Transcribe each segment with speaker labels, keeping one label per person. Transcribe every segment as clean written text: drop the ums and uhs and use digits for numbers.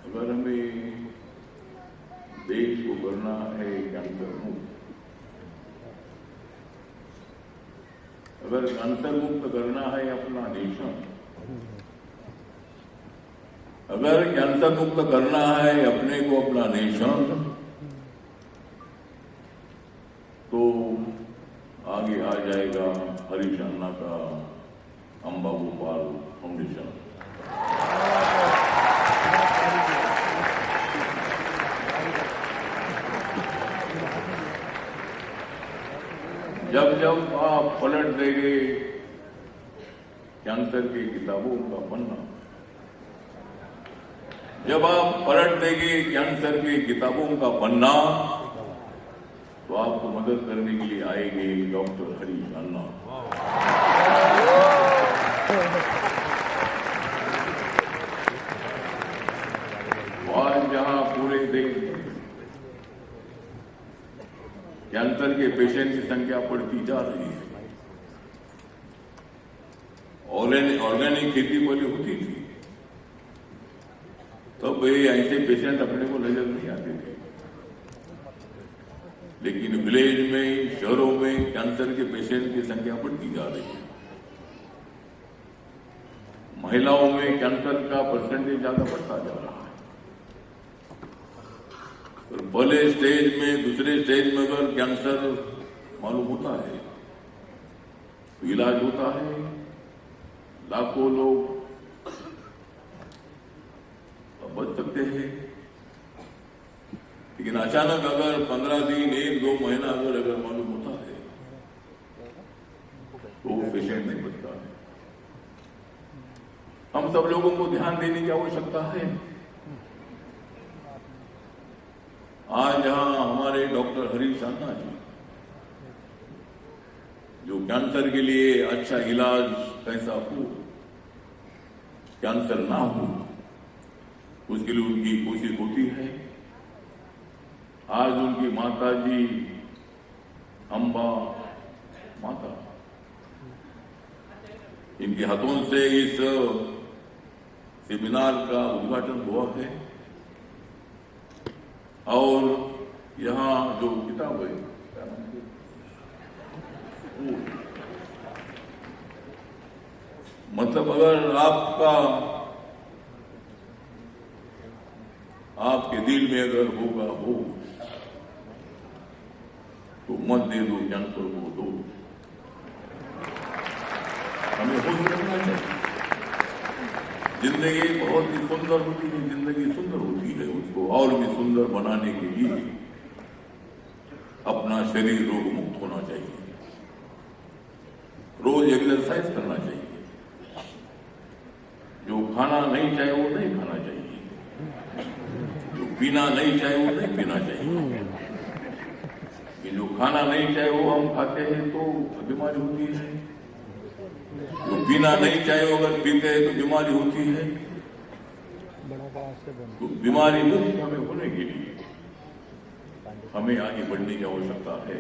Speaker 1: अगर हमें देश को करना है कैंसर मुक्त, अगर कैंसर मुक्त करना है अपना नेशन, अगर कैंसर मुक्त करना है अपने को अपना नेशन, तो आगे आ जाएगा हरीश अन्ना का अंबा गोपाल फाउंडेशन। जब जब आप पलट देंगे कैंसर की किताबों का पन्ना, जब आप पलट देंगे कैंसर की किताबों का पन्ना, तो आपको मदद करने के लिए आएंगे डॉक्टर हरीश अन्ना। आज जहां पूरे देश में कैंसर के पेशेंट की संख्या बढ़ती जा रही है, ऑर्गेनिक खेती पहले होती थी, तब ऐसे पेशेंट अपने को नजर नहीं आते थे, लेकिन विलेज में, शहरों में कैंसर के पेशेंट की संख्या बढ़ती जा रही है। महिलाओं में कैंसर का परसेंटेज ज्यादा बढ़ता जा रहा है। और पहले स्टेज में, दूसरे स्टेज में अगर कैंसर मालूम होता है तो इलाज होता है, लाखों लोग बच सकते हैं। लेकिन अचानक अगर 15 दिन, 1-2 महीना अगर मालूम होता है तो पेशेंट नहीं बचता है। हम सब लोगों को ध्यान देने की आवश्यकता है। आज यहां हमारे डॉक्टर हरीश अन्ना जी, जो कैंसर के लिए अच्छा इलाज कैसा हो, कैंसर ना हो, उसके लिए उनकी कोशिश होती है। आज उनकी माता जी अंबा माता, इनके हाथों से इस सेमिनार का उद्घाटन हुआ है। और यहां जो किताब है, मतलब अगर आपके दिल में अगर होगा हो, तो मत दे दो कैंसर को दो। हमें खुश रखना चाहिए। जिंदगी बहुत ही सुंदर होती है, जिंदगी सुंदर होती है। उसको और भी सुंदर बनाने के लिए अपना शरीर रोग मुक्त होना चाहिए, रोज एक्सरसाइज करना चाहिए, जो खाना नहीं चाहे वो नहीं खाना चाहिए, जो पीना नहीं चाहे वो नहीं पीना चाहिए। कि जो खाना नहीं चाहे वो हम खाते हैं तो बीमारी होती है, जो पीना नहीं चाहे वो अगर पीते हैं तो बीमारी होती है। तो बीमारी मुक्त हमें होने के लिए हमें आगे बढ़ने की आवश्यकता है।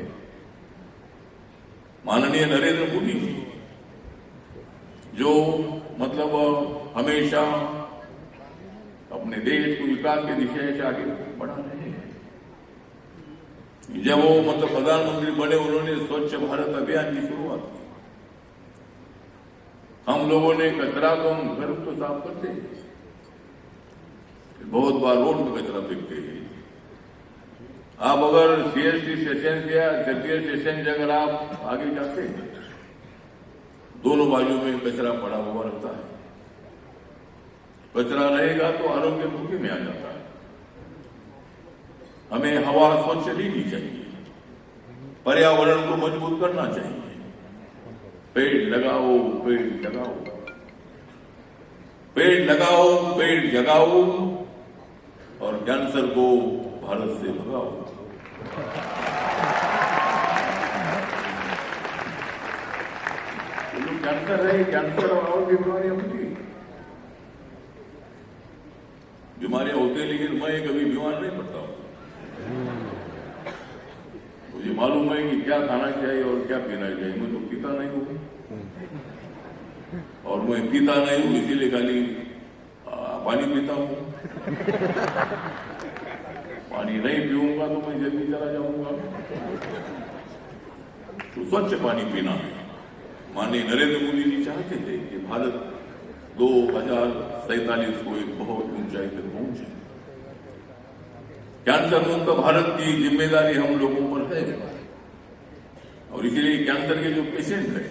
Speaker 1: माननीय नरेंद्र मोदी जी, जो मतलब हमेशा अपने देश को विकास के दिशा से आगे बढ़ा रहे हैं। जब वो मतलब प्रधानमंत्री बने, उन्होंने स्वच्छ भारत अभियान की शुरुआत की। हम लोगों ने कचरा तो हम घर तो साफ करते हैं, बहुत बार रोड पर कचरा फेंकते हैं। आप अगर सीएसटी स्टेशन या जगदीश स्टेशन से अगर आप आगे जाते हैं, दोनों बाजू में कचरा पड़ा हुआ रहता है। कचरा रहेगा तो आरोग्य भूखे में आ जाता है। हमें हवा स्वच्छ लेनी चाहिए, पर्यावरण को मजबूत करना चाहिए। पेड़ लगाओ, पेड़ लगाओ, पेड़ लगाओ, पेड़ जगाओ और कैंसर को भारत से भगाओ। तो कैंसर है, कैंसर और बीमारियां होती, बीमारियां होती, लेकिन मैं कभी बीमार नहीं पड़ता हूं। मुझे मालूम है कि क्या खाना चाहिए और क्या पीना चाहिए। मैं तो पीता नहीं हूं, और मैं पीता नहीं हूं इसीलिए खाली पानी पीता हूं। पानी नहीं पीऊंगा तो मैं जल्दी चला जाऊंगा। तो स्वच्छ पानी पीना है। माननीय नरेंद्र मोदी जी चाहते थे कि भारत 2047 को एक बहुत ऊंचाई तक पहुंचे। कैंसर मुक्त भारत की जिम्मेदारी हम लोगों पर है और इसीलिए कैंसर के जो पेशेंट हैं,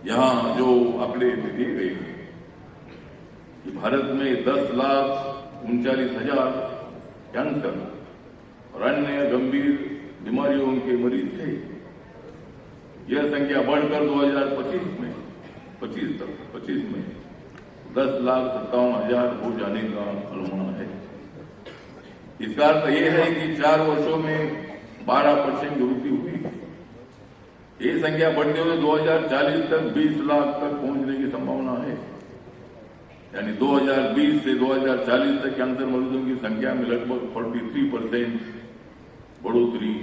Speaker 1: यहां जो आंकड़े दिए गए कि भारत में 10,39,000 कैंसर और अन्य गंभीर बीमारियों के मरीज थे। यह संख्या बढ़कर 2025 में 10,57,000 हो जाने का अनुमान है। इसका अर्थ यह है कि 4 वर्षों में 12% की वृद्धि हुई। ये संख्या बढ़ते हुए 2040 तक 20 लाख तक पहुंचने की संभावना है। यानी 2020 से 2040 तक कैंसर मरीजों की संख्या में लगभग 43% बढ़ोतरी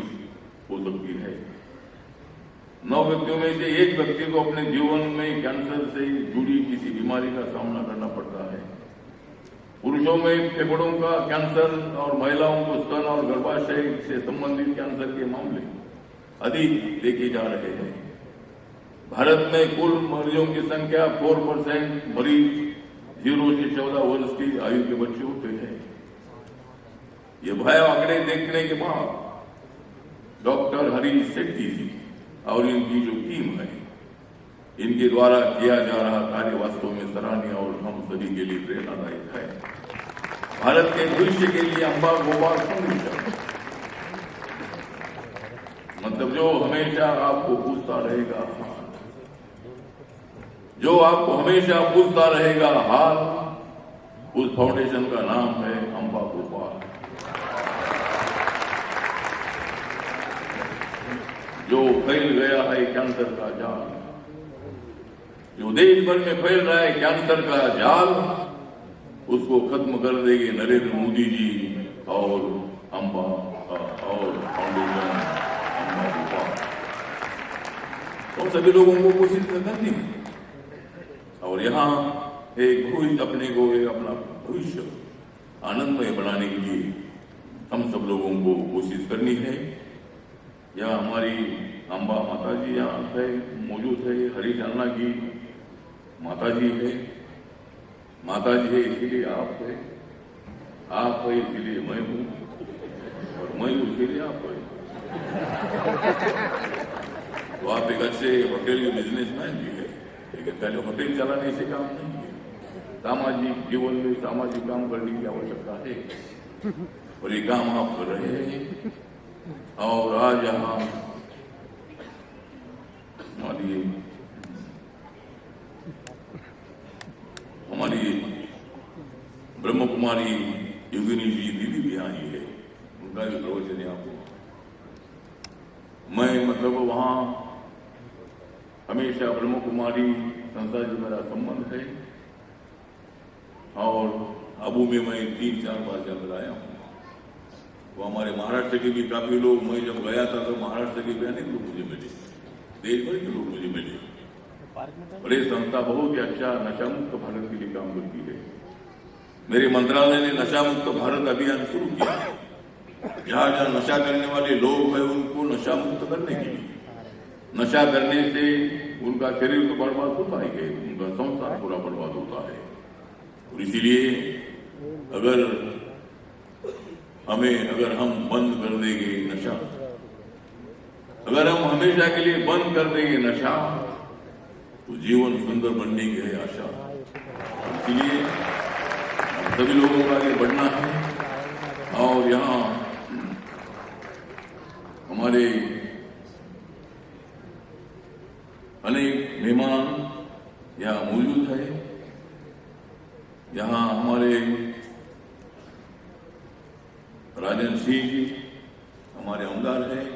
Speaker 1: हो सकती है। 9 व्यक्तियों में से एक व्यक्ति को अपने जीवन में कैंसर से जुड़ी किसी बीमारी का सामना करना पड़ता है। पुरुषों में फेफड़ों का कैंसर और महिलाओं को स्तन और गर्भाशय से संबंधित कैंसर के मामले अधिक देखे जा रहे हैं। भारत में कुल मरीजों की संख्या 4% मरीज 0 से 14 वर्ष की आयु के बच्चे होते हैं। ये भयावह आंकड़े देखने के बाद डॉक्टर हरीश शेट्टी जी और इनकी जो टीम है, इनके द्वारा किया जा रहा कार्य वास्तव में सराहनीय और हम सभी के लिए प्रेरणादायक है। भारत के भविष्य के लिए अम्बा गोपाल फाउंडेशन मतलब जो हमेशा आपको पूछता रहेगा जो आपको हमेशा पूछता रहेगा हाल, उस फाउंडेशन का नाम है अम्बा गोपाल। जो फैल गया है कैंसर का जाल, जो देश भर में फैल रहा है कैंसर का जाल, उसको खत्म कर देंगे नरेंद्र मोदी जी और अम्बा और फाउंडेशन अम्बा गोपाल। तो सभी लोगों को कोशिश करनी है और यहाँ एक भविष्य अपने को अपना भविष्य आनंदमय बनाने के लिए हम सब लोगों को कोशिश करनी है। यहाँ हमारी अम्बा माता जी यहाँ है मौजूद है, हरीश अन्ना की माता जी है, माता जी है इसीलिए आप है इसीलिए मैं हूँ और मैं हूँ इसीलिए आप है। तो आप एक अच्छे होटल के बिजनेसमैन भी है, लेकिन पहले होटल चलाने से काम नहीं है। सामाजिक जीवन में सामाजिक काम करने की आवश्यकता है और ये काम आप कर रहे हैं। और आज यहाँ हमारी ब्रह्म कुमारी योगिनी जी दीदी भी आई है, उनका भी प्रवचन है आपको। मैं मतलब वहाँ हमेशा ब्रह्म कुमारी संस्था से मेरा संबंध है और अबू में मैं 3-4 बार जाकर आया हूँ। वो हमारे महाराष्ट्र के भी काफी लोग, मैं जब गया था तो महाराष्ट्र के भी अनेक लोग मुझे मिले, देश भर के लोग मुझे मिले। और ये संस्था बहुत ही अच्छा नशा मुक्त भारत के लिए काम करती है। मेरे मंत्रालय ने नशा मुक्त भारत अभियान शुरू किया है। जहां जहां नशा करने वाले लोग हैं उनको नशा मुक्त करने के लिए, नशा करने से उनका शरीर तो बर्बाद होता है, उनका संसार पूरा बर्बाद होता है। और इसीलिए अगर हम बंद कर देंगे नशा, अगर हम हमेशा के लिए बंद कर देंगे नशा, तो जीवन सुंदर बनने की है आशा। इसलिए सभी लोगों को आगे बढ़ना है। और यहाँ हमारे अनेक मेहमान यहाँ मौजूद है। यहाँ हमारे राजन सिंह जी हमारे आमदार हैं।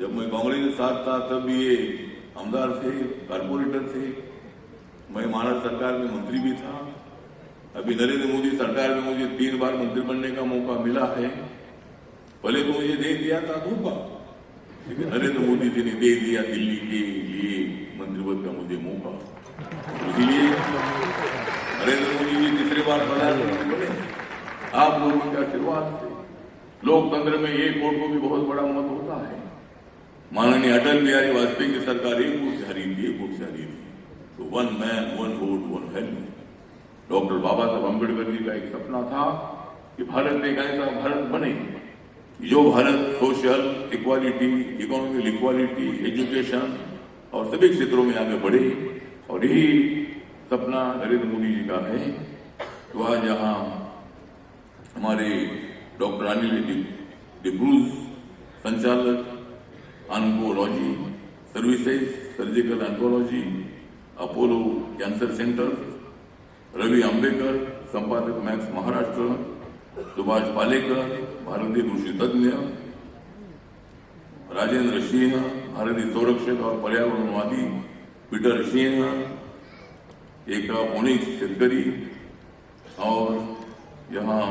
Speaker 1: जब मैं कांग्रेस के साथ था तब ये आमदार थे, कारपोरेटर थे। मैं महाराष्ट्र सरकार में मंत्री भी था। अभी नरेंद्र मोदी सरकार में मुझे 3 बार मंत्री बनने का मौका मिला है। पहले तो मुझे दे दिया था धोखा, लेकिन नरेंद्र मोदी जी ने दे दिया दिल्ली के लिए मंत्री पद का मुझे मौका। इसलिए नरेंद्र मोदी जी तीसरे दूसरी बार प्रधानमंत्री बने आप लोगों के आशीर्वाद से। लोकतंत्र में एक वोट को भी बहुत बड़ा महत्व होता है। माननीय अटल बिहारी वाजपेयी की सरकार एक वोट से हारी थी, तो 1 मैन 1 वोट 1 वैल्यू। डॉक्टर बाबा साहब अम्बेडकर जी का एक सपना था कि भारत में एक ऐसा भारत बने जो Bharat social equality, economical equality, education और सभी क्षेत्रों में आगे बढ़े, और यही सपना नरेंद्र मोदी जी का है। तो आज यहाँ हमारे डॉक्टर अनिल डिब्रूज, संचालक oncology services, surgical oncology, Apollo cancer centre, Ravi Ambekar, संपादक मैक्स महाराष्ट्र, सुभाष पालेकर, भारतीय कृषि तज्ञ, राजेंद्र सिंह, भारतीय संरक्षक और पर्यावरणवादी, पीटर सिंह, एक पुणेक शेतकरी, और यहाँ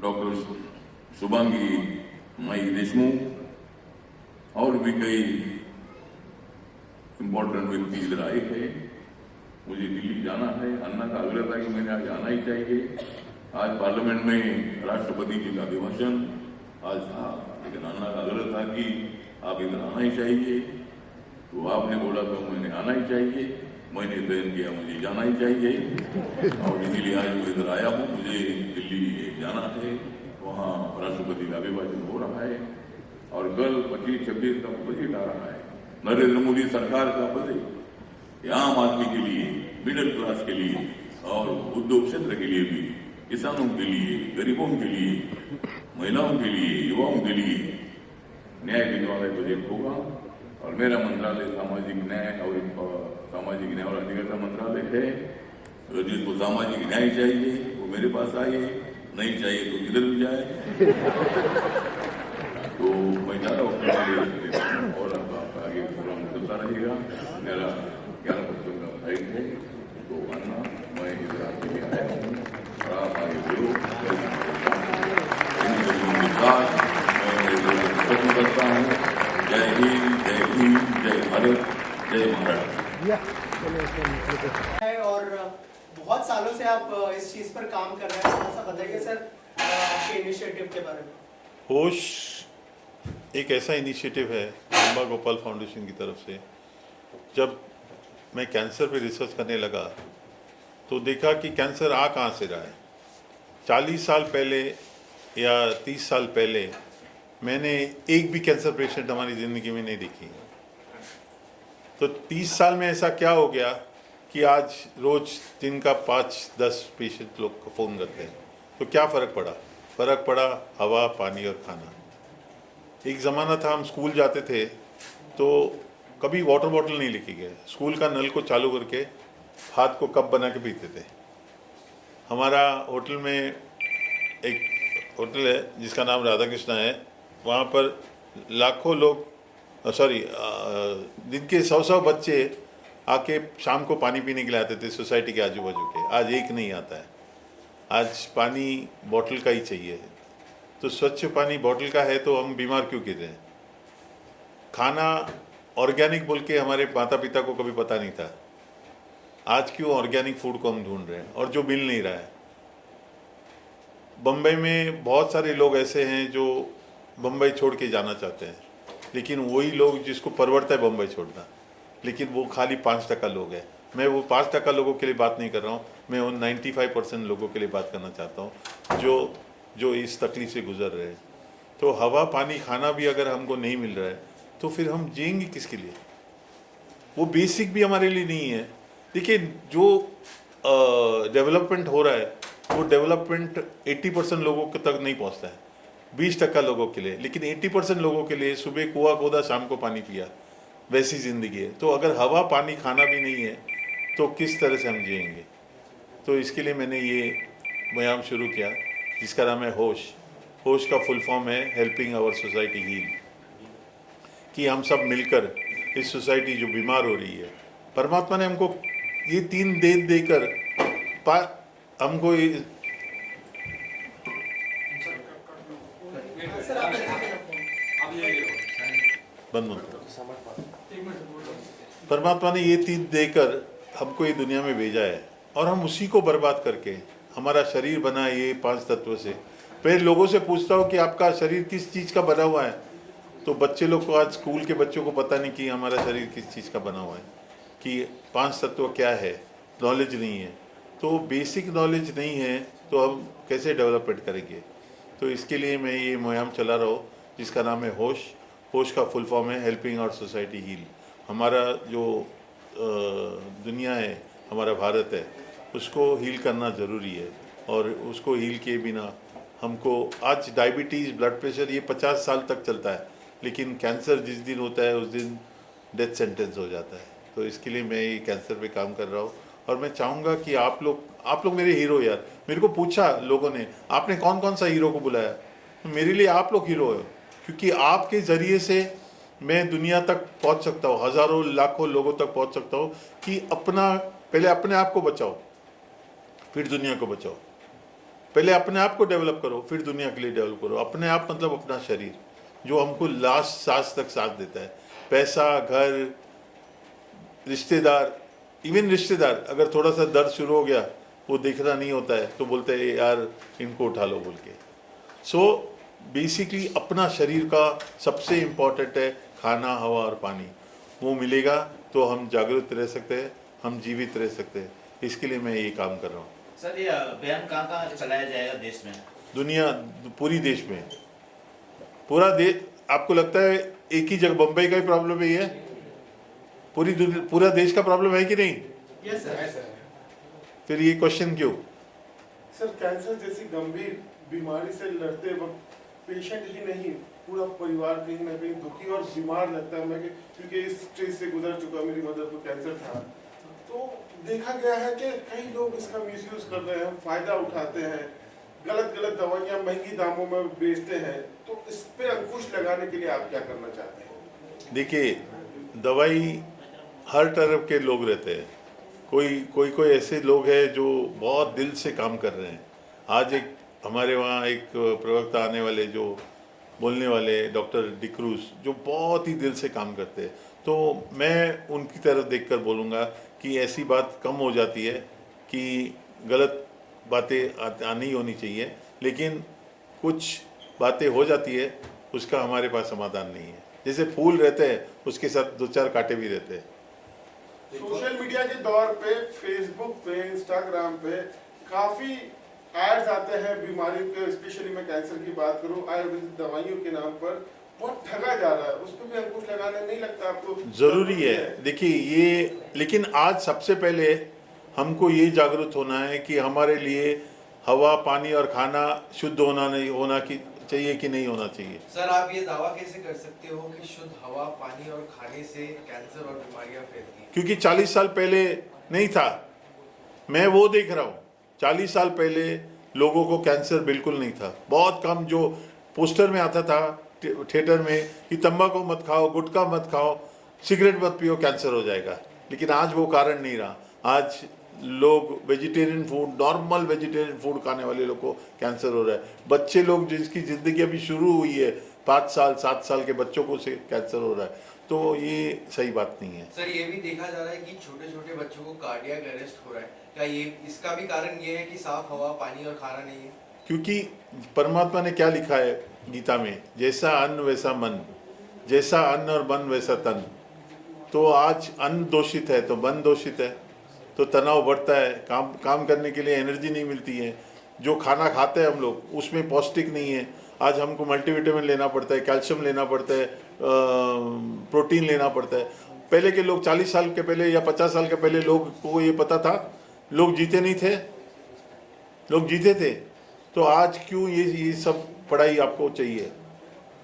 Speaker 1: डॉक्टर शुभांगी माई देशमुख और भी कई इंपॉर्टेंट व्यक्ति इधर आए थे। मुझे दिल्ली जाना है, अन्ना का आग्रह था कि मैंने आज आना ही चाहिए। आज पार्लियामेंट में राष्ट्रपति जी का अभिभाषण आज था, लेकिन अन्ना का आग्रह था कि आप इधर आना ही चाहिए, तो आपने बोला तो मैंने आना ही चाहिए, मैंने तय किया मुझे जाना ही चाहिए, और इसीलिए आज मैं इधर आया हूँ। मुझे दिल्ली जाना है, वहाँ राष्ट्रपति का अभिभाषण हो रहा है, और कल 25-26 का बजट आ रहा है। नरेंद्र मोदी सरकार का बजट आम आदमी के लिए, मिडिल क्लास के लिए और उद्योग क्षेत्र के लिए भी, किसानों के लिए, गरीबों के लिए, महिलाओं के लिए, युवाओं के लिए न्याय देने वाला बजट होगा। और मेरा मंत्रालय सामाजिक न्याय और अधिकारिता मंत्रालय है। अगर जिसको सामाजिक न्याय चाहिए वो मेरे पास आए, नहीं चाहिए तो किधर भी जाए। तो मैं जा रहा हूँ और आपका आगे प्रोग्राम चलता रहेगा। मेरा 11% का फ्लाइट है, तो अन्ना मैं इधर आपके लिए आया हूँ और आप आगे बढ़ो। मैं खत्म करता हूँ। जय हिंद, जय भारत, जय महाराष्ट्र।
Speaker 2: और बहुत सालों से आप इस चीज पर काम कर रहे हैं, थोड़ा सा बताइए सर आपके इनिशिएटिव के बारे में।
Speaker 3: होश एक ऐसा इनिशिएटिव है अम्बा गोपाल फाउंडेशन की तरफ से। जब मैं कैंसर पे रिसर्च करने लगा तो देखा कि कैंसर आ कहाँ से रहा है। 40 साल पहले या 30 साल पहले मैंने एक भी कैंसर पेशेंट हमारी ज़िंदगी में नहीं देखी। तो 30 साल में ऐसा क्या हो गया कि आज रोज़ दिन का 5-10 पेशेंट लोग को फ़ोन करते हैं। तो क्या फ़र्क पड़ा? फ़र्क पड़ा हवा, पानी और खाना। एक ज़माना था हम स्कूल जाते थे तो कभी वाटर बॉटल नहीं लेके गए, स्कूल का नल को चालू करके हाथ को कप बना के पीते थे। हमारा होटल में एक होटल है जिसका नाम राधा कृष्णा है, वहाँ पर लाखों लोग दिन के 100 बच्चे आके शाम को पानी पीने के लिए आते थे सोसाइटी के आजू बाजू के। आज एक नहीं आता है, आज पानी बॉटल का ही चाहिए। तो स्वच्छ पानी बॉटल का है तो हम बीमार क्यों गिर रहे हैं? खाना ऑर्गेनिक बोल के हमारे माता पिता को कभी पता नहीं था। आज क्यों ऑर्गेनिक फूड को हम ढूंढ रहे हैं और जो मिल नहीं रहा है। बम्बई में बहुत सारे लोग ऐसे हैं जो बम्बई छोड़ के जाना चाहते हैं, लेकिन वही लोग जिसको परवड़ता है बम्बई छोड़ना, लेकिन वो खाली 5% लोग हैं। मैं वो 5% लोगों के लिए बात नहीं कर रहा हूँ, मैं उन 95% लोगों के लिए बात करना चाहता हूँ जो इस तकलीफ से गुजर रहे हैं। तो हवा, पानी, खाना भी अगर हमको नहीं मिल रहा है तो फिर हम जिएंगे किसके लिए? वो बेसिक भी हमारे लिए नहीं है। देखिए, जो डेवलपमेंट हो रहा है वो डेवलपमेंट 80% लोगों तक नहीं पहुंचता है, 20% लोगों के लिए, लेकिन 80% लोगों के लिए सुबह कुआं खोदा, शाम को पानी पिया, वैसी ज़िंदगी है। तो अगर हवा, पानी, खाना भी नहीं है तो किस तरह से हम जिएंगे? तो इसके लिए मैंने ये व्यायाम शुरू किया जिसका नाम है होश। होश का फुल फॉर्म है हेल्पिंग आवर सोसाइटी हील, कि हम सब मिलकर इस सोसाइटी जो बीमार हो रही है, परमात्मा ने हमको ये 3 देकर हमको परमात्मा ने ये 3 देकर हमको ये दुनिया में भेजा है और हम उसी को बर्बाद करके हमारा शरीर बना ये 5 तत्व से। फिर लोगों से पूछता हूँ कि आपका शरीर किस चीज़ का बना हुआ है, तो बच्चे लोग को, आज स्कूल के बच्चों को पता नहीं कि हमारा शरीर किस चीज़ का बना हुआ है, कि 5 तत्व क्या है, नॉलेज नहीं है। तो बेसिक नॉलेज नहीं है तो हम कैसे डेवलपमेंट करेंगे। तो इसके लिए मैं ये मुहिम चला रहा हूँ जिसका नाम है होश। होश का फुल फॉर्म है हेल्पिंग आवर सोसाइटी हील। हमारा जो दुनिया है, हमारा भारत है, उसको हील करना ज़रूरी है, और उसको हील किए बिना हमको, आज डायबिटीज़, ब्लड प्रेशर ये 50 साल तक चलता है, लेकिन कैंसर जिस दिन होता है उस दिन डेथ सेंटेंस हो जाता है। तो इसके लिए मैं ये कैंसर पे काम कर रहा हूँ, और मैं चाहूँगा कि आप लोग मेरे हीरो यार। मेरे को पूछा लोगों ने, आपने कौन कौन सा हीरो को बुलाया? मेरे लिए आप लोग हीरो हो, क्योंकि आपके ज़रिए से मैं दुनिया तक पहुंच सकता हूं, हज़ारों लाखों लोगों तक पहुंच सकता हूं कि पहले अपने आप को बचाओ, फिर दुनिया को बचाओ। पहले अपने आप को डेवलप करो, फिर दुनिया के लिए डेवलप करो। अपने आप मतलब अपना शरीर, जो हमको लास्ट सांस तक साथ देता है। पैसा, घर, रिश्तेदार, इवन रिश्तेदार अगर थोड़ा सा दर्द शुरू हो गया, वो देखना नहीं होता है, तो बोलते हैं यार इनको उठा लो बोल के। सो बेसिकली अपना शरीर का सबसे इम्पोर्टेंट है खाना, हवा और पानी। वो मिलेगा तो हम जागरूक रह सकते हैं, हम जीवित रह सकते हैं। इसके लिए मैं ये काम कर रहा हूँ।
Speaker 4: सर, ये अभियान कहाँ चलाया जाएगा देश में?
Speaker 3: दुनिया, पूरी देश में, पूरा देश। आपको लगता है एक ही जगह बम्बई का ही प्रॉब्लम है? पूरा देश का प्रॉब्लम है कि नहीं?
Speaker 2: Yes sir.
Speaker 3: फिर ये क्वेश्चन क्यों?
Speaker 5: सर, कैंसर जैसी गंभीर बीमारी से लड़ते वक्त पेशेंट ही नहीं, पूरा परिवार कहीं ना कहीं दुखी और बीमार लगता है। मैं क्योंकि इस स्टेज से गुजर चुका, मेरी मदर को कैंसर था, तो देखा गया है कि कई लोग इसका मिसयूज कर रहे हैं, फायदा उठाते हैं, गलत दवाइयां महंगी दामों में बेचते हैं। तो इस पे अंकुश लगाने के लिए आप क्या करना चाहते हैं?
Speaker 3: देखिए, दवाई हर तरफ के लोग रहते हैं। कोई ऐसे लोग हैं जो बहुत दिल से काम कर रहे हैं। आज एक हमारे वहाँ एक प्रवक्ता आने वाले, जो बोलने वाले, डॉक्टर डिक्रूज, जो बहुत ही दिल से काम करते हैं। तो मैं उनकी तरफ देखकर बोलूँगा कि ऐसी बात कम हो जाती है कि गलत बातें आनी होनी चाहिए, लेकिन कुछ बातें हो जाती है, उसका हमारे पास समाधान नहीं है। जैसे फूल रहते हैं, उसके साथ 2-4 कांटे भी रहते हैं।
Speaker 5: सोशल मीडिया के दौर पे, फेसबुक पे, इंस्टाग्राम पे काफी एड्स आते हैं बीमारियों के, स्पेशली मैं कैंसर की बात करूं, आयुर्वेदिक दवाइयों के नाम पर बहुत ठगा जा रहा है। उस पर भी अंकुश लगाना नहीं लगता आपको
Speaker 3: जरूरी है? देखिए ये, लेकिन आज सबसे पहले हमको ये जागरूक होना है कि हमारे लिए हवा, पानी और खाना शुद्ध होना चाहिए कि नहीं होना चाहिए।
Speaker 6: सर, आप ये दावा कैसे कर सकते हो कि शुद्ध हवा, पानी और खाने से कैंसर और बीमारियां फैलती हैं?
Speaker 3: क्योंकि 40 साल पहले नहीं था। मैं वो देख रहा हूँ, 40 साल पहले लोगों को कैंसर बिल्कुल नहीं था। बहुत कम, जो पोस्टर में आता था थिएटर में कि तंबाकू मत खाओ, गुटखा मत खाओ, सिगरेट मत पियो, कैंसर हो जाएगा। लेकिन आज वो कारण नहीं रहा। आज लोग vegetarian food, normal vegetarian food खाने वाले लोग को कैंसर हो रहा है। बच्चे लोग जिसकी ज़िंदगी अभी शुरू हुई है, 5 साल 7 साल के बच्चों को से कैंसर हो रहा है। तो ये सही बात नहीं है।
Speaker 6: सर, ये भी देखा जा रहा है कि छोटे छोटे बच्चों को कार्डियक अरेस्ट हो रहा है। क्या ये इसका भी कारण ये है कि साफ हवा, पानी और खाना नहीं है?
Speaker 3: क्योंकि परमात्मा ने क्या लिखा है गीता में, जैसा अन्न वैसा मन, जैसा अन्न और मन वैसा तन। तो आज अन्न दूषित है तो मन दूषित है, तो तनाव बढ़ता है, काम करने के लिए एनर्जी नहीं मिलती है। जो खाना खाते हैं हम लोग, उसमें पौष्टिक नहीं है। आज हमको मल्टीविटामिन लेना पड़ता है, कैल्शियम लेना पड़ता है, प्रोटीन लेना पड़ता है। पहले के लोग 40 साल के पहले या 50 साल के पहले लोग को ये पता था? लोग जीते नहीं थे? लोग जीते थे। तो आज क्यों ये सब पढ़ाई आपको चाहिए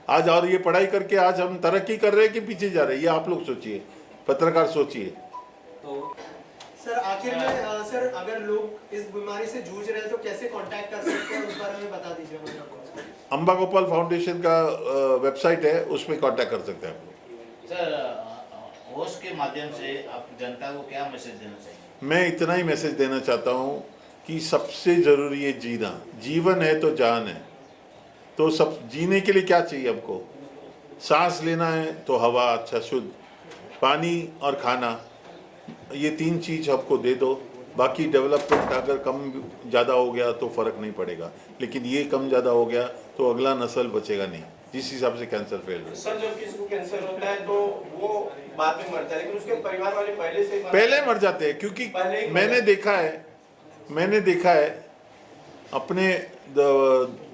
Speaker 3: आज? और ये पढ़ाई करके आज हम तरक्की कर रहे हैं कि पीछे जा रहे हैं? ये आप लोग सोचिए, पत्रकार सोचिए।
Speaker 2: तो सर, आखिर में सर, अगर लोग इस बीमारी से जूझ रहे हैं तो कैसे कांटेक्ट कर सकते हैं, उस बारे में बता दीजिए मुझे।
Speaker 3: अंबा गोपाल फाउंडेशन का वेबसाइट है, उसमें कांटेक्ट कर सकते हैं।
Speaker 4: सर, होश के माध्यम से आप जनता को क्या मैसेज देना चाहिए?
Speaker 3: मैं इतना ही मैसेज देना चाहता हूँ कि सबसे ज़रूरी है जीना। जीवन है तो जान है। तो सब जीने के लिए क्या चाहिए हमको? सांस लेना है तो हवा अच्छा शुद्ध, पानी और खाना, ये 3 चीज़ हमको दे दो, बाकी डेवलपमेंट अगर कम ज़्यादा हो गया तो फ़र्क नहीं पड़ेगा, लेकिन ये कम ज़्यादा हो गया तो अगला नस्ल बचेगा नहीं, जिस हिसाब से कैंसर फैल रहा है।
Speaker 7: सर जब किसी को कैंसर होता है तो वो बाद में मरता है, लेकिन उसके परिवार वाले
Speaker 3: पहले मर जाते हैं, क्योंकि मैंने देखा है अपने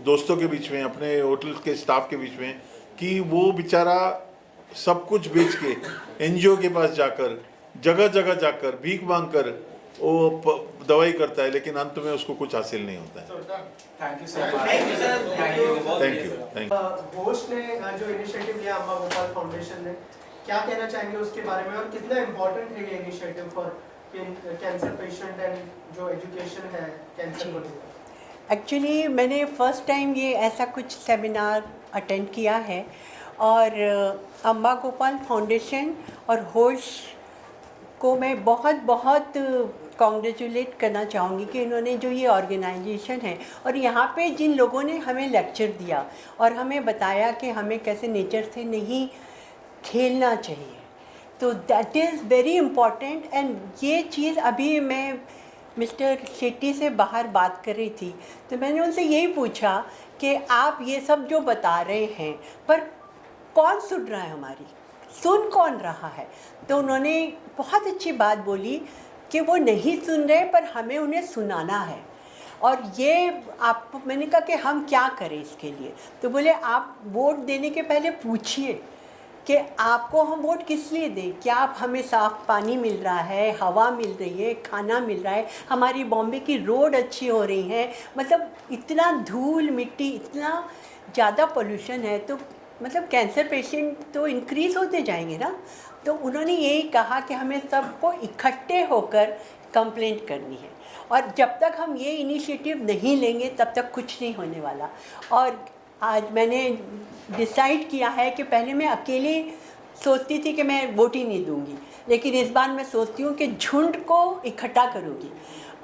Speaker 3: दोस्तों के बीच में, अपने होटल के स्टाफ के बीच में, कि वो बेचारा सब कुछ बेच के एनजीओ के पास जाकर जगह जगह जाकर भीख मांग कर वो दवाई करता है, लेकिन अंत में उसको कुछ हासिल नहीं होता है।
Speaker 6: Thank you sir.
Speaker 3: Thank you.
Speaker 2: Host ने जो इनिशिएटिव लिया अम्मा गोपाल फाउंडेशन ने, क्या कहना चाहेंगे उसके बारे में और कितना इम्पोर्टेंट है ये initiative for cancer patient and जो एजुकेशन है कैंसर को लेकर?
Speaker 8: एक्चुअली मैंने फ़र्स्ट टाइम ये ऐसा कुछ सेमिनार अटेंड किया है, और अम्मा गोपाल फाउंडेशन और होस्ट को मैं बहुत बहुत कॉन्ग्रेचुलेट करना चाहूँगी कि इन्होंने जो ये ऑर्गेनाइजेशन है और यहाँ पे जिन लोगों ने हमें लेक्चर दिया और हमें बताया कि हमें कैसे नेचर से नहीं खेलना चाहिए, तो that is very important. And ये चीज़ अभी मैं मिस्टर शेट्टी से बाहर बात कर रही थी तो मैंने उनसे यही पूछा कि आप ये सब जो बता रहे हैं पर कौन सुन रहा है, हमारी सुन कौन रहा है? तो उन्होंने बहुत अच्छी बात बोली कि वो नहीं सुन रहे पर हमें उन्हें सुनाना है। और ये आप, मैंने कहा कि हम क्या करें इसके लिए, तो बोले आप वोट देने के पहले पूछिए कि आपको हम वोट किस लिए दें, क्या आप हमें साफ़ पानी मिल रहा है, हवा मिल रही है, खाना मिल रहा है, हमारी बॉम्बे की रोड अच्छी हो रही है, मतलब इतना धूल मिट्टी, इतना ज़्यादा पोल्यूशन है, तो मतलब कैंसर पेशेंट तो इंक्रीज़ होते जाएंगे ना। तो उन्होंने यही कहा कि हमें सबको इकट्ठे होकर कंप्लेंट करनी है, और जब तक हम ये इनिशिएटिव नहीं लेंगे तब तक कुछ नहीं होने वाला। और आज मैंने डिसाइड किया है कि पहले मैं अकेले सोचती थी कि मैं वोट ही नहीं दूंगी, लेकिन इस बार मैं सोचती हूँ कि झुंड को इकट्ठा करूँगी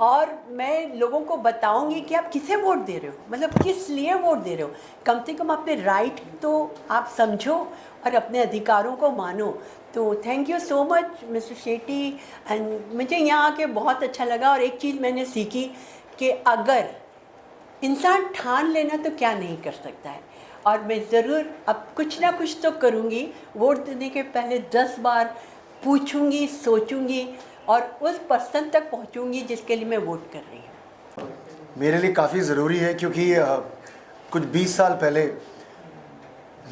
Speaker 8: और मैं लोगों को बताऊंगी कि आप किसे वोट दे रहे हो, मतलब किस लिए वोट दे रहे हो। कम से कम अपने राइट तो आप समझो और अपने अधिकारों को मानो। तो thank you so much mister Shetty, and मुझे यहाँ आके बहुत अच्छा लगा। और एक चीज़ मैंने सीखी कि अगर इंसान ठान लेना तो क्या नहीं कर सकता है, और मैं ज़रूर अब कुछ ना कुछ तो करूँगी। वोट देने के पहले 10 बार पूछूँगी, सोचूँगी और उस पर्सन तक पहुँचूँगी जिसके लिए मैं वोट कर रही हूँ।
Speaker 9: मेरे लिए काफ़ी ज़रूरी है, क्योंकि कुछ 20 साल पहले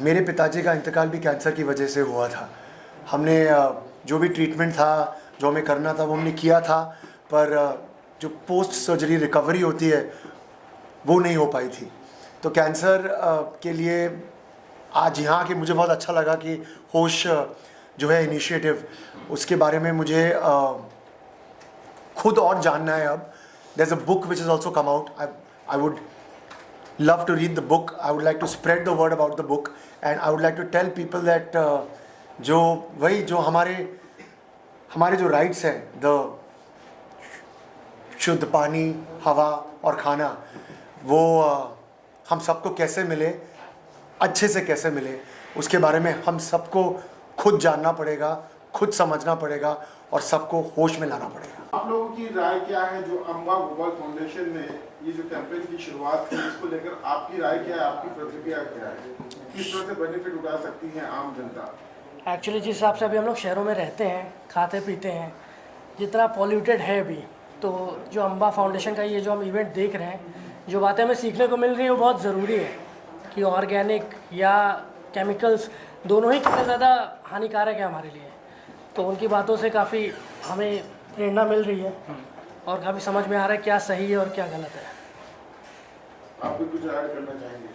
Speaker 9: मेरे पिताजी का इंतकाल भी कैंसर की वजह से हुआ था। हमने जो भी ट्रीटमेंट था, जो हमें करना था, वो हमने किया था, पर जो पोस्ट सर्जरी रिकवरी होती है वो नहीं हो पाई थी। तो कैंसर के लिए आज यहाँ आके मुझे बहुत अच्छा लगा कि होश जो है इनिशिएटिव, उसके बारे में मुझे खुद और जानना है। अब there is a book which is also come out. I would love to read the book. I would like to spread the word about the book, and I would like to tell people that जो हमारे जो rights हैं, the शुद्ध पानी, हवा और खाना, वो हम सबको कैसे मिले, अच्छे से कैसे मिले, उसके बारे में हम सबको खुद जानना पड़ेगा, खुद समझना पड़ेगा और सबको होश में लाना पड़ेगा।
Speaker 5: आप लोगों की राय क्या है? जो अम्मा गोपाल फाउंडेशन ने ये जो कैंपेन की शुरुआत की, इसको लेकर आपकी राय क्या है, आपकी प्रतिक्रिया क्या है? किस तरह से बेनिफिट उठा सकती है आम जनता?
Speaker 10: एक्चुअली जिस हिसाब से अभी हम लोग शहरों में रहते हैं, खाते पीते हैं, जितना पॉल्यूटेड है अभी, तो जो अम्बा फाउंडेशन का ये जो हम इवेंट देख रहे हैं, जो बातें हमें सीखने को मिल रही हैं वो बहुत ज़रूरी है कि ऑर्गेनिक या केमिकल्स दोनों ही कितने ज़्यादा हानिकारक है हमारे लिए। तो उनकी बातों से काफ़ी हमें प्रेरणा मिल रही है और काफ़ी समझ में आ रहा है क्या सही है और क्या गलत है।
Speaker 5: आप भी कुछ ऐड करना चाहेंगे?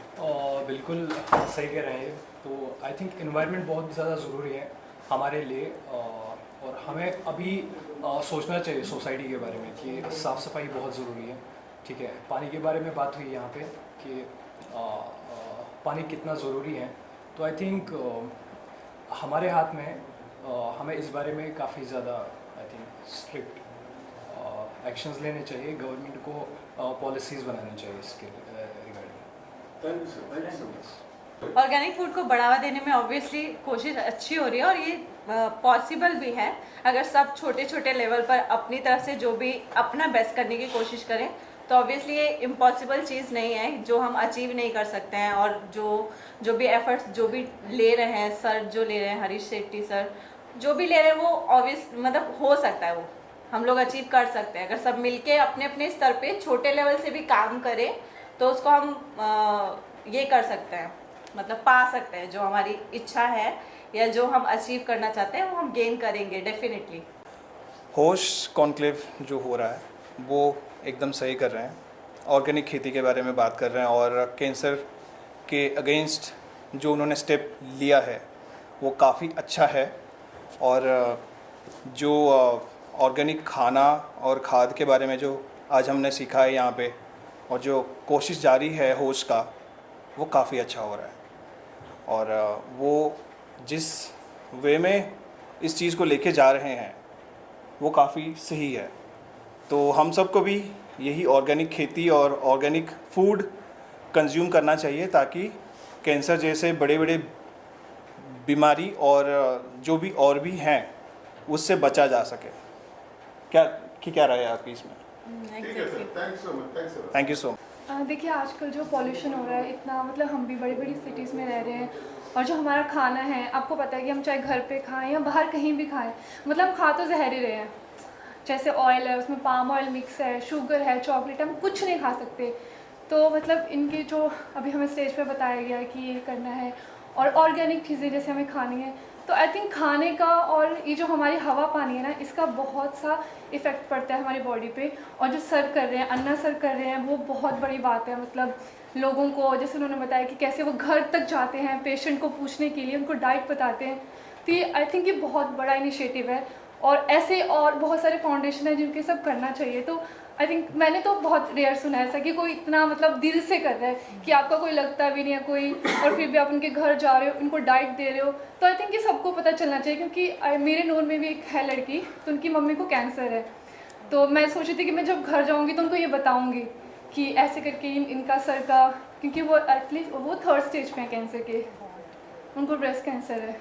Speaker 11: बिल्कुल सही कह रहे हैं। तो आई थिंक एनवायरनमेंट बहुत ज़्यादा ज़रूरी है हमारे लिए, और हमें अभी सोचना चाहिए सोसाइटी के बारे में कि साफ़ सफाई बहुत ज़रूरी है। ठीक है, पानी के बारे में बात हुई यहाँ पे कि पानी कितना ज़रूरी है। तो आई थिंक हमारे हाथ में हमें इस बारे में काफ़ी ज़्यादा आई थिंक स्ट्रिक्ट एक्शंस लेने चाहिए, गवर्नमेंट को पॉलिसीज़ बनानी चाहिए इसके regarding.
Speaker 5: Thank you sir, thank you so much.
Speaker 12: Organic food को बढ़ावा देने में ऑब्वियसली कोशिश अच्छी हो रही है और ये पॉसिबल भी है अगर सब छोटे छोटे लेवल पर अपनी तरफ से जो भी अपना बेस्ट करने की कोशिश करें तो ऑब्वियसली ये इम्पॉसिबल चीज़ नहीं है जो हम अचीव नहीं कर सकते हैं। और जो भी एफर्ट्स जो भी ले रहे हैं सर, जो ले रहे हैं हरीश शेट्टी सर, जो भी ले रहे हैं वो ऑब्वियस मतलब हो सकता है, वो हम लोग अचीव कर सकते हैं अगर सब मिलके अपने अपने स्तर पे छोटे लेवल से भी काम करें तो उसको हम ये कर सकते हैं, मतलब पा सकते हैं जो हमारी इच्छा है या जो हम अचीव करना चाहते हैं वो हम गेन करेंगे डेफिनेटली।
Speaker 11: होश कॉन्क्लेव जो हो रहा है वो एकदम सही कर रहे हैं, ऑर्गेनिक खेती के बारे में बात कर रहे हैं और कैंसर के अगेंस्ट जो उन्होंने स्टेप लिया है वो काफ़ी अच्छा है। और जो ऑर्गेनिक खाना और खाद के बारे में जो आज हमने सीखा है यहाँ पे और जो कोशिश जारी है होश का वो काफ़ी अच्छा हो रहा है। और वो जिस वे में इस चीज़ को लेके जा रहे हैं वो काफ़ी सही है। तो हम सबको भी यही ऑर्गेनिक खेती और ऑर्गेनिक फूड कंज्यूम करना चाहिए ताकि कैंसर जैसे बड़े बड़े बीमारी और जो भी और भी हैं उससे बचा जा सके। क्या राय है आपकी इसमें?
Speaker 5: ठीक है sir,
Speaker 11: thank you so much.
Speaker 13: देखिए आजकल जो पॉल्यूशन हो रहा है इतना, मतलब हम भी बड़ी बड़ी सिटीज़ में रह रहे हैं और जो हमारा खाना है आपको पता है कि हम चाहे घर पे खाएं या बाहर कहीं भी खाएं, मतलब हम खा तो जहर ही रहे हैं। जैसे ऑयल है उसमें पाम ऑयल मिक्स है, शुगर है, चॉकलेट, हम कुछ नहीं खा सकते। तो मतलब इनकी जो अभी हमें स्टेज पे बताया गया है कि ये करना है और ऑर्गेनिक चीज़ें जैसे हमें खानी है, तो आई थिंक खाने का और ये जो हमारी हवा पानी है ना इसका बहुत सा इफ़ेक्ट पड़ता है हमारी बॉडी पे। और जो सर कर रहे हैं, अन्ना सर कर रहे हैं, वो बहुत बड़ी बात है। मतलब लोगों को जैसे उन्होंने बताया कि कैसे वो घर तक जाते हैं पेशेंट को पूछने के लिए, उनको डाइट बताते हैं। तो ये आई थिंक ये बहुत बड़ा इनिशिएटिव है और ऐसे और बहुत सारे फाउंडेशन हैं जिनके सब करना चाहिए। तो आई थिंक मैंने तो बहुत रेयर सुना है ऐसा कि कोई इतना मतलब दिल से कर रहा है कि आपका कोई लगता भी नहीं है कोई, और फिर भी आप उनके घर जा रहे हो, उनको डाइट दे रहे हो। तो आई थिंक ये सबको पता चलना चाहिए क्योंकि मेरे नोन में भी एक है लड़की, तो उनकी मम्मी को कैंसर है। तो मैं सोच रही थी कि मैं जब घर जाऊँगी तो उनको ये बताऊँगी कि ऐसे करके इनका सर का, क्योंकि वो एटलीस्ट वो 3rd स्टेज पे हैं कैंसर के, उनको ब्रेस्ट कैंसर है।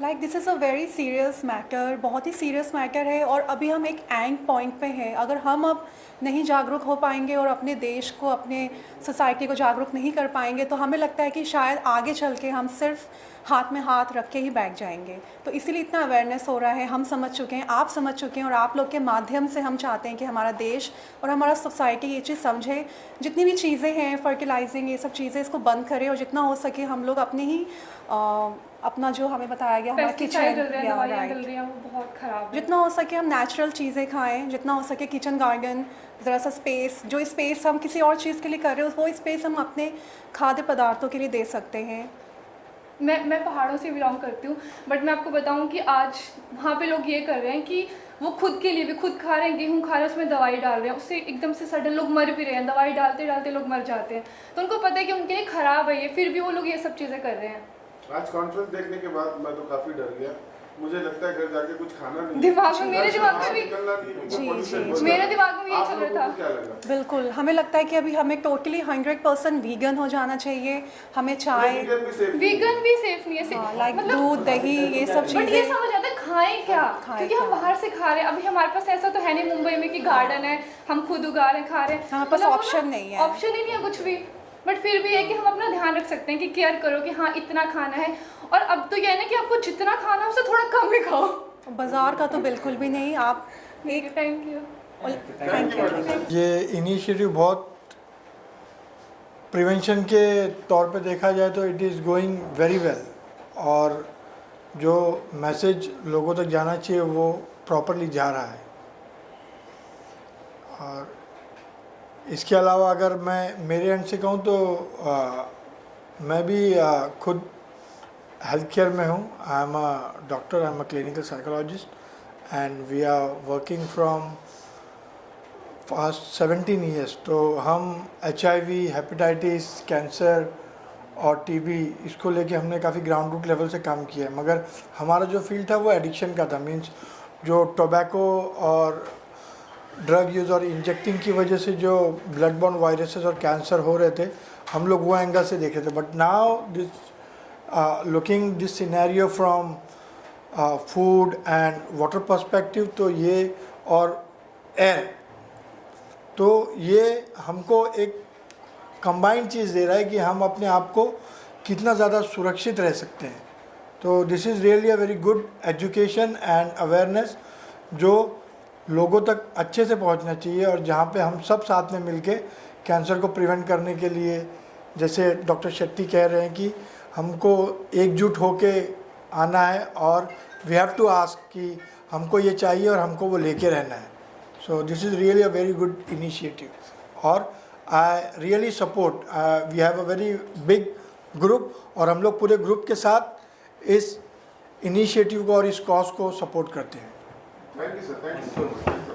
Speaker 14: Like this is a very serious matter, बहुत ही सीरियस मैटर है और अभी हम एक एंड पॉइंट पे हैं। अगर हम अब नहीं जागरूक हो पाएंगे और अपने देश को, अपने सोसाइटी को जागरूक नहीं कर पाएंगे तो हमें लगता है कि शायद आगे चल के हम सिर्फ हाथ में हाथ रख के ही बैठ जाएंगे। तो इसीलिए इतना अवेयरनेस हो रहा है, हम समझ चुके हैं, आप समझ चुके हैं और आप लोग के माध्यम से हम चाहते हैं कि हमारा देश और हमारा सोसाइटी ये चीज़ समझे। जितनी भी चीज़ें हैं फर्टिलाइजिंग, ये सब चीज़ें, इसको बंद करें और जितना हो सके हम लोग अपने ही अपना जो हमें बताया गया हमारा किचन,
Speaker 13: वो बहुत ख़राब,
Speaker 14: जितना हो सके हम नेचुरल चीज़ें खाएं, जितना हो सके किचन गार्डन, ज़रा सा स्पेस, जो स्पेस हम किसी और चीज़ के लिए कर रहे हो वो स्पेस हम अपने खाद्य पदार्थों के लिए दे सकते हैं।
Speaker 13: मैं पहाड़ों से बिलोंग करती हूँ, बट मैं आपको बताऊँ कि आज वहाँ पे लोग ये कर रहे हैं कि वो खुद के लिए भी खुद खा रहे हैं, गेहूँ खा रहे हैं, उसमें दवाई डाल रहे हैं, उससे एकदम से सडन लोग मर भी रहे हैं, दवाई डालते डालते लोग मर जाते हैं। तो उनको पता है कि उनके लिए ख़राब है ये, फिर भी वो लोग ये सब चीज़ें कर रहे हैं।
Speaker 5: आज कॉन्फ्रेंस देखने के बाद मैं तो काफी डर गया, मुझे लगता है घर जाके कुछ खाना नहीं,
Speaker 13: दिमाग में, मेरे दिमाग में भी मेरे दिमाग में यही चल रहा था।
Speaker 14: बिल्कुल, हमें लगता है कि अभी हमें टोटली 100% वीगन हो जाना चाहिए। हमें चाय,
Speaker 13: वीगन भी सेफ नहीं है,
Speaker 14: लाइक दूध, दही, ये सब चीज़ें।
Speaker 13: बट ये समझ आता है खाएं क्या, क्योंकि हम बाहर से खा रहे हैं। अभी हमारे पास ऐसा तो है नहीं मुंबई में कि गार्डन है, हम खुद उगा रहे हैं, खा रहे हैं,
Speaker 14: हमारे पास ऑप्शन नहीं है,
Speaker 13: ऑप्शन ही नहीं है कुछ भी। बट फिर भी है कि हम अपना ध्यान रख सकते हैं कि केयर करो कि हाँ इतना खाना है। और अब तो ये है ना कि आपको जितना खाना है उससे थोड़ा कम ही खाओ,
Speaker 14: बाजार का तो बिल्कुल भी नहीं। आप एक
Speaker 13: थैंक यू।
Speaker 15: ये इनिशिएटिव बहुत प्रिवेंशन के तौर पे देखा जाए तो it is going very well, और जो मैसेज लोगों तक जाना चाहिए वो प्रॉपरली जा रहा है। और इसके अलावा अगर मैं मेरे एंड से कहूँ तो मैं भी खुद हेल्थ केयर में हूँ। I am a doctor, I am a clinical psychologist and we are working from past 17 years. तो हम HIV, हेपेटाइटिस, कैंसर और TB इसको लेके हमने काफ़ी ग्राउंड रूट लेवल से काम किया है। मगर हमारा जो फील्ड था वो एडिक्शन का था, मीन्स जो टोबैको और ड्रग यूज़ और इंजेक्टिंग की वजह से जो ब्लड बॉर्न वायरसेस और कैंसर हो रहे थे, हम लोग वो एंगल से देखे थे. But now this looking this scenario from food and water perspective, तो ये और एयर, तो ये हमको एक कंबाइंड चीज़ दे रहा है कि हम अपने आप को कितना ज़्यादा सुरक्षित रह सकते हैं. तो this is really a very good education and awareness जो लोगों तक अच्छे से पहुंचना चाहिए, और जहां पे हम सब साथ में मिलके कैंसर को प्रिवेंट करने के लिए, जैसे डॉक्टर शेट्टी कह रहे हैं कि हमको एकजुट होके आना है और वी हैव टू आस्क कि हमको ये चाहिए और हमको वो लेके रहना है. So this is really a very good initiative, और I really support. We have a very big group, और हम लोग पूरे ग्रुप के साथ इस इनिशिएटिव को और इस कॉज को सपोर्ट करते हैं.
Speaker 5: Thank you sir, thank you so much.